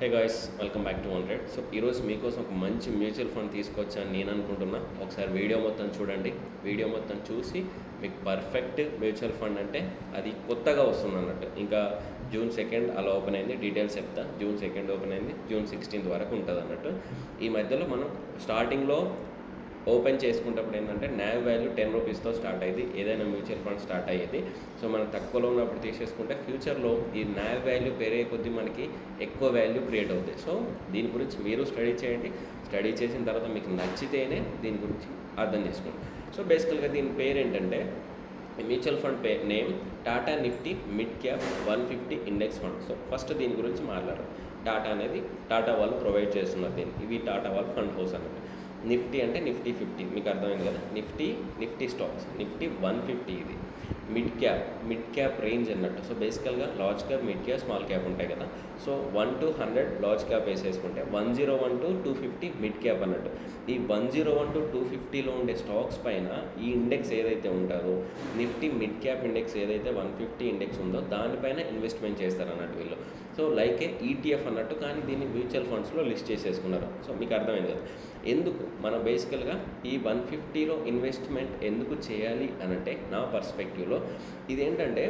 Hey guys, welcome back to 100. So ఈరోజు మీకోసం ఒక మంచి మ్యూచువల్ ఫండ్ తీసుకొచ్చాను నేను అనుకుంటున్నా. ఒకసారి వీడియో మొత్తం చూడండి. వీడియో మొత్తం చూసి మీకు పర్ఫెక్ట్ మ్యూచువల్ ఫండ్ అంటే అది కొత్తగా వస్తుంది అన్నట్టు. ఇంకా June 2 అలా ఓపెన్ అయింది. డీటెయిల్స్ చెప్తా. June 2 ఓపెన్ అయింది. June 16 వరకు ఉంటుంది అన్నట్టు. ఈ మధ్యలో మనం స్టార్టింగ్లో ఓపెన్ చేసుకున్నప్పుడు ఏంటంటే NAV వాల్యూ 10 రూపీస్తో స్టార్ట్ అయ్యింది. ఏదైనా మ్యూచువల్ ఫండ్ స్టార్ట్ అయ్యేది. సో మనం తక్కువలో ఉన్నప్పుడు తీసేసుకుంటే ఫ్యూచర్లో ఈ NAV వాల్యూ పెరిగే కొద్దీ మనకి ఎక్కువ వాల్యూ క్రియేట్ అవుతుంది. సో దీని గురించి మీరు స్టడీ చేయండి. స్టడీ చేసిన తర్వాత మీకు నచ్చితేనే దీని గురించి అర్థం చేసుకోండి. సో బేసికల్గా దీని పేరు ఏంటంటే mutual fund name Tata Nifty mid cap 150 index fund. So first దీని గురించి మాట్లాడారు. టాటా అనేది టాటా వాళ్ళు ప్రొవైడ్ చేస్తున్నారు దీన్ని. ఇవి టాటా వాళ్ళ ఫండ్ హౌస్ అన్నట్టు. నిఫ్టీ అంటే నిఫ్టీ 50 మీకు అర్థమైంది కదా. నిఫ్టీ స్టాక్స్ నిఫ్టీ 150 ఇది. మిడ్ క్యాప్ రేంజ్ అన్నట్టు. సో బేసికల్గా large cap, mid cap, small cap ఉంటాయి కదా. సో 1 to 100 లార్జ్ క్యాప్ వేసేసుకుంటే 101 to 250 మిడ్ క్యాప్ అన్నట్టు. ఈ 101 to 250లో ఉండే స్టాక్స్ పైన ఈ ఇండెక్స్ ఏదైతే ఉంటుందో నిఫ్టీ మిడ్ క్యాప్ ఇండెక్స్ ఏదైతే 150 ఇండెక్స్ ఉందో దానిపైన ఇన్వెస్ట్మెంట్ చేస్తారు అన్నట్టు వీళ్ళు. సో లైక్ ETF అన్నట్టు, కానీ దీన్ని మ్యూచువల్ ఫండ్స్లో లిస్ట్ చేసేసుకున్నారు. సో మీకు అర్థమైంది కదా ఎందుకు మనం బేసికల్గా ఈ 150లో ఇన్వెస్ట్మెంట్ ఎందుకు చేయాలి అనంటే, నా పర్స్పెక్టివ్లో ఇదేంటంటే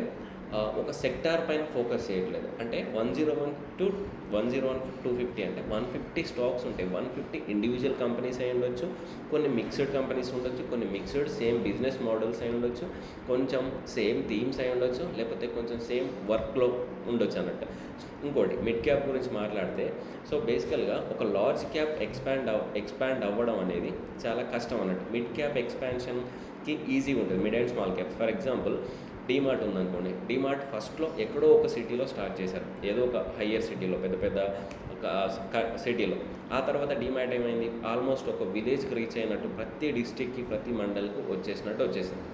ఒక సెక్టార్ పైన ఫోకస్ చేయట్లేదు. అంటే 101 to 250 అంటే 150 స్టాక్స్ ఉంటాయి. 150 ఇండివిజువల్ కంపెనీస్ అయి ఉండొచ్చు, కొన్ని మిక్స్డ్ కంపెనీస్ ఉండొచ్చు, కొన్ని మిక్స్డ్ సేమ్ బిజినెస్ మోడల్స్ అయి ఉండొచ్చు, కొంచెం సేమ్ థీమ్స్ అయి ఉండొచ్చు, లేకపోతే కొంచెం సేమ్ వర్క్లో ఉండొచ్చు అన్నట్టు. ఇంకోటి మిడ్ క్యాప్ గురించి మాట్లాడితే, సో బేసికల్గా ఒక లార్జ్ క్యాప్ ఎక్స్పాండ్ అవ్వడం అనేది చాలా కష్టం అన్నట్టు. మిడ్ క్యాప్ ఎక్స్పాన్షన్కి ఈజీ ఉంటుంది. Mid and small cap for example DMart ఉందనుకోండి. డీమార్ట్ ఫస్ట్లో ఎక్కడో ఒక సిటీలో స్టార్ట్ చేశారు, ఏదో ఒక హయ్యర్ సిటీలో, పెద్ద సిటీలో. ఆ తర్వాత డీమార్ట్ ఏమైంది, ఆల్మోస్ట్ ఒక విలేజ్కి రీచ్ అయినట్టు, ప్రతి డిస్టిక్కి ప్రతి మండల్కు వచ్చేసింది.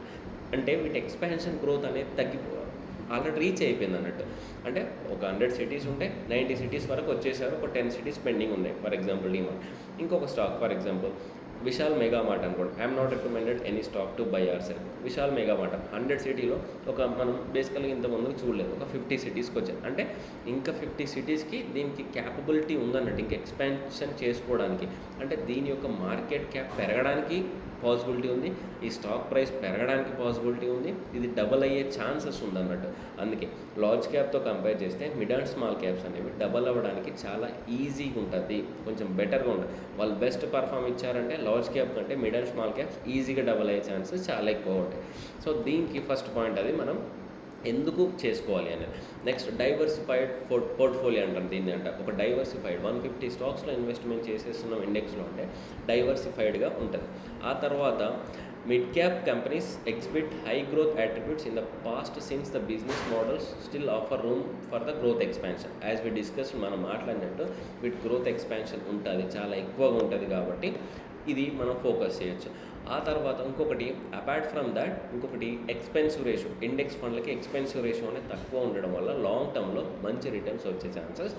అంటే వీటి ఎక్స్పాన్షన్ గ్రోత్ అనేది తగ్గిపోవాలి, ఆల్రెడీ రీచ్ అయిపోయింది అన్నట్టు. అంటే ఒక 100 సిటీస్ ఉంటే 90 సిటీస్ వరకు వచ్చేసారు, ఒక 10 సిటీస్ పెండింగ్ ఉన్నాయి. For example DMart. ఇంకొక stock for example Vishal Mega Mart అనుకోండి. I'm not recommended any stock to buy or sell. Vishal Mega Mart 100 సిటీలో మనం బేసికల్గా ఇంతకుముందు చూడలేదు, ఒక 50 సిటీస్కి వచ్చాయి. అంటే ఇంకా 50 సిటీస్కి దీనికి క్యాపబిలిటీ ఉందన్నట్టు, ఇంకా ఎక్స్పాన్షన్ చేసుకోవడానికి. అంటే దీని యొక్క మార్కెట్ క్యాప్ పెరగడానికి పాసిబిలిటీ ఉంది, ఈ స్టాక్ ప్రైస్ పెరగడానికి పాసిబిలిటీ ఉంది, ఇది డబల్ అయ్యే ఛాన్సెస్ ఉందన్నట్టు. అందుకే లార్జ్ క్యాప్తో కంపేర్ చేస్తే మిడ్ అండ్ స్మాల్ క్యాప్స్ అనేవి డబల్ అవ్వడానికి చాలా ఈజీగా ఉంటుంది, కొంచెం బెటర్గా ఉంటుంది. వాళ్ళు బెస్ట్ పర్ఫామ్ ఇచ్చారంటే లార్జ్ క్యాప్ కంటే మిడ్ అండ్ స్మాల్ క్యాప్స్ ఈజీగా డబల్ అయ్యే ఛాన్సెస్ చాలా ఎక్కువ ఉంటాయి. సో దీనికి ఫస్ట్ పాయింట్ అది మనం ఎందుకు చేసుకోవాలి అనేది. నెక్స్ట్ డైవర్సిఫైడ్ పోర్ట్ఫోలియో అంటారు దీన్ని. ఒక డైవర్సిఫైడ్ 150 స్టాక్స్లో ఇన్వెస్ట్మెంట్ చేసేస్తున్నాం ఇండెక్స్లో అంటే డైవర్సిఫైడ్గా ఉంటుంది. ఆ తర్వాత mid cap companies exhibit high growth attributes in the past since the business models still offer room for the growth expansion. As we discuss మనం మాట్లాడినట్టు వీటి గ్రోత్ ఎక్స్పాన్షన్ ఉంటుంది, చాలా ఎక్కువగా ఉంటుంది, కాబట్టి ఇది మనం ఫోకస్ చేయొచ్చు. ఆ తర్వాత ఇంకొకటి అపార్ట్ ఫ్రమ్ దాట్ ఇంకొకటి ఎక్స్పెన్సివ్ రేషియో. ఇండెక్స్ ఫండ్లకి ఎక్స్పెన్సివ్ రేషియో అనేది తక్కువ ఉండడం వల్ల లాంగ్ టర్మ్లో మంచి రిటర్న్స్ వచ్చే ఛాన్సెస్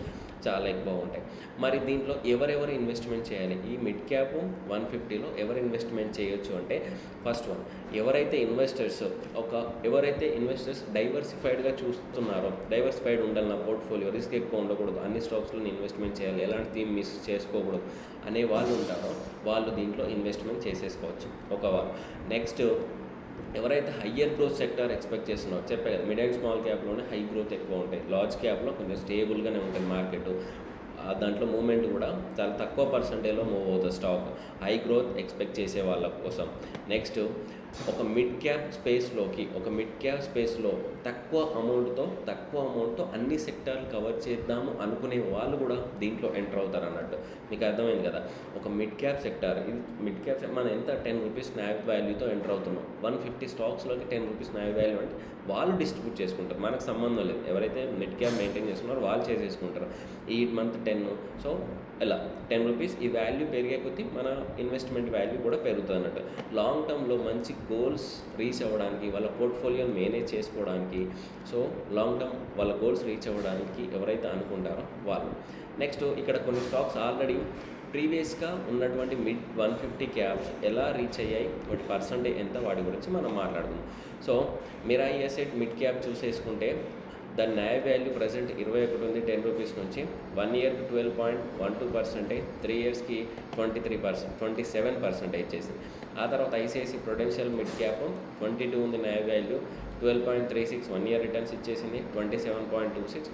చాలా ఎక్కువ ఉంటాయి. మరి దీంట్లో ఎవరెవరు ఇన్వెస్ట్మెంట్ చేయాలి? ఈ మిడ్ క్యాప్ 150లో ఎవరు ఇన్వెస్ట్మెంట్ చేయొచ్చు అంటే, ఫస్ట్ వన్ ఎవరైతే ఇన్వెస్టర్స్ డైవర్సిఫైడ్గా చూస్తున్నారో, డైవర్సిఫైడ్ ఉండాలి, నా పోర్ట్ఫోలియో రిస్క్ ఎక్కువ ఉండకూడదు, అన్ని స్టాక్స్లో ఇన్వెస్ట్మెంట్ చేయాలి, ఎలాంటి థీమ్ మిస్ చేసుకోకూడదు అనే వాళ్ళు ఉంటారో వాళ్ళు దీంట్లో ఇన్వెస్ట్మెంట్ చేసేసుకోవచ్చు ఒక వాళ్ళు. నెక్స్ట్ ఎవరైతే హయ్యర్ గ్రోత్ సెక్టర్ ఎక్స్పెక్ట్ చేస్తున్నారో, చెప్పే కదా మిడ్ అండ్ స్మాల్ క్యాప్లోనే హై గ్రోత్ ఎక్కువ ఉంటాయి, లార్జ్ క్యాప్లో కొంచెం స్టేబుల్గానే ఉంటుంది మార్కెట్, దాంట్లో మూమెంట్ కూడా చాలా తక్కువ పర్సెంటేజ్లో మూవ్ అవుతుంది స్టాక్, హై గ్రోత్ ఎక్స్పెక్ట్ చేసే వాళ్ళ కోసం. నెక్స్ట్ ఒక మిడ్ క్యాప్ స్పేస్లో తక్కువ అమౌంట్తో అన్ని సెక్టార్లు కవర్ చేద్దాము అనుకునే వాళ్ళు కూడా దీంట్లో ఎంటర్ అవుతారు అన్నట్టు. మీకు అర్థమైంది కదా. ఒక మిడ్ క్యాప్ సెక్టార్, ఇది మిడ్ క్యాప్ మనం ఎంత 10 రూపీస్ NAV వాల్యూతో ఎంటర్ అవుతున్నాం. 150 స్టాక్స్లోకి 10 రూపీస్ NAV వాల్యూ అంటే వాళ్ళు డిస్ట్రిబ్యూట్ చేసుకుంటారు, మనకు సంబంధం లేదు. ఎవరైతే మిడ్ క్యాప్ మెయింటైన్ చేస్తున్నారో వాళ్ళు చేసేసుకుంటారు. ఈ మంత్ 10, సో ఇలా 10 రూపీస్ ఈ వాల్యూ పెరిగే కొద్దీ మన ఇన్వెస్ట్మెంట్ వాల్యూ కూడా పెరుగుతుంది అన్నట్టు. లాంగ్ టర్మ్లో మంచి గోల్స్ రీచ్ అవ్వడానికి, వాళ్ళ పోర్ట్ఫోలియోని మేనేజ్ చేసుకోవడానికి, సో లాంగ్ టర్మ్ వాళ్ళ గోల్స్ రీచ్ అవ్వడానికి ఎవరైతే అనుకుంటారో వాళ్ళు. నెక్స్ట్ ఇక్కడ కొన్ని స్టాక్స్ ఆల్రెడీ ప్రీవియస్గా ఉన్నటువంటి మిడ్ 150 క్యాప్స్ ఎలా రీచ్ అయ్యాయి, వాటి పర్సంటేజ్ ఎంత, వాటి గురించి మనం మాట్లాడుకుందాం. So Mirae Asset mid cap చూసేసుకుంటే దాని న్యాయ వాల్యూ ప్రజెంట్ 21 ఉంది 10 రూపీస్ నుంచి. 1 ఇయర్కి 12.12%, 3 ఇయర్స్కి 27% చేసింది. ఆ తర్వాత ఐసిఐసి ప్రుడెన్షియల్ మిడ్ క్యాప్ 22 ఉంది న్యాయ వాల్యూ, 12.36 1 ఇయర్ రిటర్న్స్ ఇచ్చేసింది, 27.26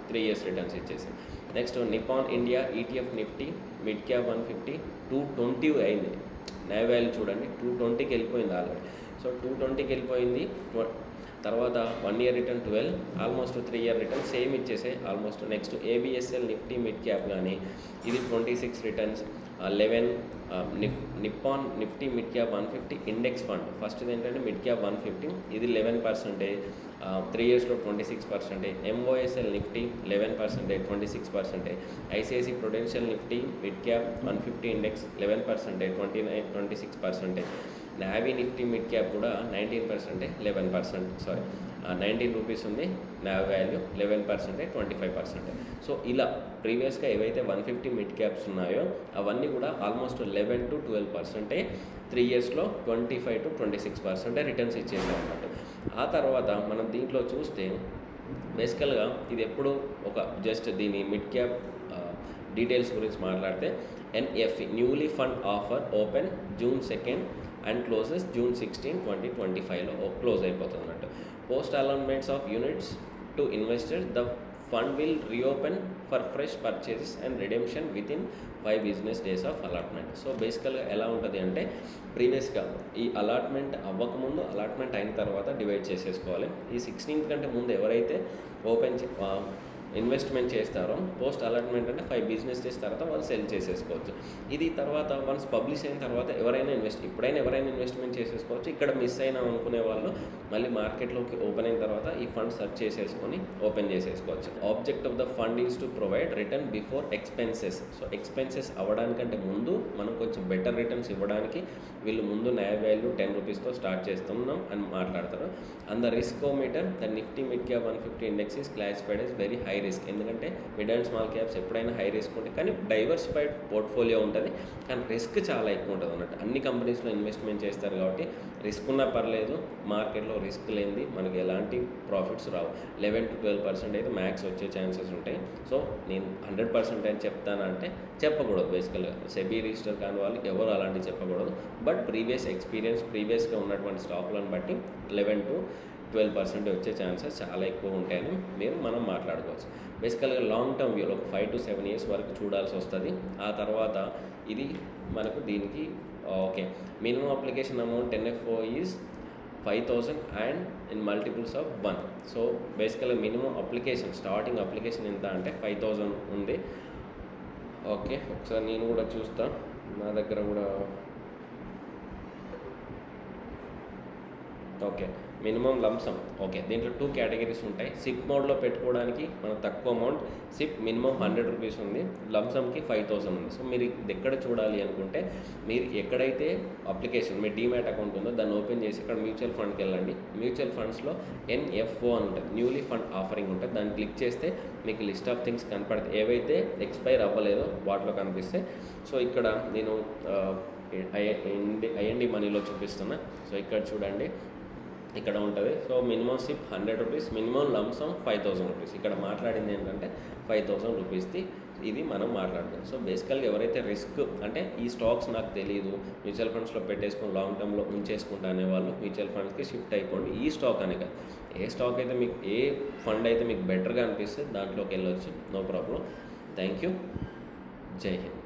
3 ఇయర్స్ రిటర్న్స్ ఇచ్చేసింది. Next Nippon India ETF Nifty mid cap 150 220 అయింది న్యాయ వాల్యూ చూడండి, 220కి వెళ్ళిపోయింది ఆల్రెడీ. సో 220కి వెళ్ళిపోయింది. తర్వాత 1 year return 12, almost 3 year return same ఇచ్చేసే almost. Next ABSL Nifty mid cap కానీ ఇది 26 returns, 11 Nippon Nifty mid cap 150 index fund first ఏంటంటే మిడ్ క్యాప్ 150 ఇది 11%, 3 ఇయర్స్లో 26%. MOSL Nifty 11% 26%. ICICI Prudential Nifty mid cap 150 index 11% 26%. Navi Nifty mid cap కూడా 19% 11%, 19 రూపీస్ ఉంది నావీ వాల్యూ, 11% 25%. సో ఇలా ప్రీవియస్గా ఏవైతే 150 మిడ్ క్యాప్స్ ఉన్నాయో అవన్నీ కూడా ఆల్మోస్ట్ 11 to 12%, 3 ఇయర్స్లో 25 to 26% రిటర్న్స్ ఇచ్చేసాం అన్నమాట. ఆ తర్వాత మనం దీంట్లో చూస్తే బేసికల్గా ఇది ఎప్పుడు ఒక జస్ట్ దీని మిడ్ క్యాప్ డీటెయిల్స్ గురించి మాట్లాడితే NFE newly fund offer open June 2nd and closes June 16, 2025లో క్లోజ్ అయిపోతుంది అన్నట్టు. Post allotments of units to investors the fund will reopen for fresh purchases and redemption within 5 business days of allotment. So బేసికల్గా ఎలా ఉంటుంది అంటే ప్రీవియస్గా ఈ allotment అవ్వకముందు allotment అయిన తర్వాత డివైడ్ చేసేసుకోవాలి. ఈ 16th కంటే ముందు ఎవరైతే ఇన్వెస్ట్మెంట్ చేస్తారో పోస్ట్ అలాట్మెంట్ అంటే 5 బిజినెస్ డేస్ తర్వాత వాళ్ళు సెల్ చేసేసుకోవచ్చు. ఇది తర్వాత వన్స్ పబ్లిష్ అయిన తర్వాత ఎవరైనా ఎవరైనా ఇన్వెస్ట్మెంట్ చేసేసుకోవచ్చు. ఇక్కడ మిస్ అయినా అనుకునే వాళ్ళు మళ్ళీ మార్కెట్లోకి ఓపెన్ అయిన తర్వాత ఈ ఫండ్ సెర్చ్ చేసేసుకొని ఓపెన్ చేసేసుకోవచ్చు. Object of the fund is to provide return before expenses. So expenses అవ్వడానికంటే ముందు మనం కొంచెం బెటర్ రిటర్న్స్ ఇవ్వడానికి వీళ్ళు ముందు న్యాయ వాల్యూ 10 రూపీస్తో స్టార్ట్ చేస్తున్నాం అని మాట్లాడతారు. And the riskometer the Nifty mid cap 150 index is classified as very high risk. ఎందుకంటే మిడ్ అండ్ స్మాల్ క్యాప్స్ ఎప్పుడైనా హై రిస్క్ ఉంటాయి, కానీ డైవర్సిఫైడ్ పోర్ట్ఫోలియో ఉంటుంది, కానీ రిస్క్ చాలా ఎక్కువ ఉంటుంది అన్నట్టు. అన్ని కంపెనీస్లో ఇన్వెస్ట్మెంట్ చేస్తారు కాబట్టి రిస్క్ ఉన్నా పర్లేదు, మార్కెట్లో రిస్క్ లేనిది మనకి ఎలాంటి ప్రాఫిట్స్ రావు. 11 to 12% అయితే మ్యాక్స్ వచ్చే ఛాన్సెస్ ఉంటాయి. సో నేను 100% అని చెప్తానంటే చెప్పకూడదు. బేసికల్గా సెబీ రిజిస్టర్ కాని వాళ్ళు ఎవరు అలాంటివి చెప్పకూడదు. బట్ ప్రీవియస్గా ఉన్నటువంటి స్టాకులను బట్టి 11 to 12% వచ్చే ఛాన్సెస్ చాలా ఎక్కువ ఉంటాయని మనం మాట్లాడుకోవచ్చు. బేసికల్గా లాంగ్ టర్మ్ వ్యూలో ఒక 5 to 7 years వరకు చూడాల్సి వస్తుంది. ఆ తర్వాత ఇది మనకు దీనికి okay minimum application amount NFO is 5,000 and in multiples of 1. So బేసికల్గా మినిమం అప్లికేషన్ స్టార్టింగ్ అప్లికేషన్ ఎంత అంటే 5,000 ఉంది. ఓకే ఒకసారి నేను కూడా చూస్తా, నా దగ్గర కూడా ఓకే మినిమం లంసమ్. ఓకే దీంట్లో 2 కేటగిరీస్ ఉంటాయి. సిప్ మోడ్లో పెట్టుకోవడానికి మనం తక్కువ అమౌంట్ సిప్ మినిమం 100 రూపీస్ ఉంది, లంసమ్కి 5,000 ఉంది. సో మీరు ఇది ఎక్కడ చూడాలి అనుకుంటే మీరు ఎక్కడైతే అప్లికేషన్ మీ డీమ్యాట్ అకౌంట్ ఉందో దాన్ని ఓపెన్ చేసి ఇక్కడ మ్యూచువల్ ఫండ్కి వెళ్ళండి. మ్యూచువల్ ఫండ్స్లో NFO అని ఉంటుంది, న్యూలీ ఫండ్ ఆఫరింగ్ ఉంటుంది. దాన్ని క్లిక్ చేస్తే మీకు లిస్ట్ ఆఫ్ థింగ్స్ కనపడతాయి, ఏవైతే ఎక్స్పైర్ అవ్వలేదో వాటిలో కనిపిస్తాయి. సో ఇక్కడ నేను IND మనీలో చూపిస్తున్నా. సో ఇక్కడ చూడండి ఇక్కడ ఉంటుంది. So minimum SIP 100 rupees, minimum lump sum 5,000 rupees. ఇక్కడ మాట్లాడింది ఏంటంటే 5,000 రూపీస్ది ఇది మనం మాట్లాడుతాం. సో బేసికల్గా ఎవరైతే రిస్క్ అంటే ఈ స్టాక్స్ నాకు తెలియదు మ్యూచువల్ ఫండ్స్లో పెట్టేసుకొని లాంగ్ టర్మ్లో ఉంచేసుకుంటా అనే వాళ్ళు మ్యూచువల్ ఫండ్స్కి షిఫ్ట్ అయిపోండి. ఈ స్టాక్ అనే కాదు, ఏ స్టాక్ అయితే మీకు ఏ ఫండ్ అయితే మీకు బెటర్గా అనిపిస్తే దాంట్లోకి వెళ్ళొచ్చు, నో ప్రాబ్లం. Thank you. జై హింద్.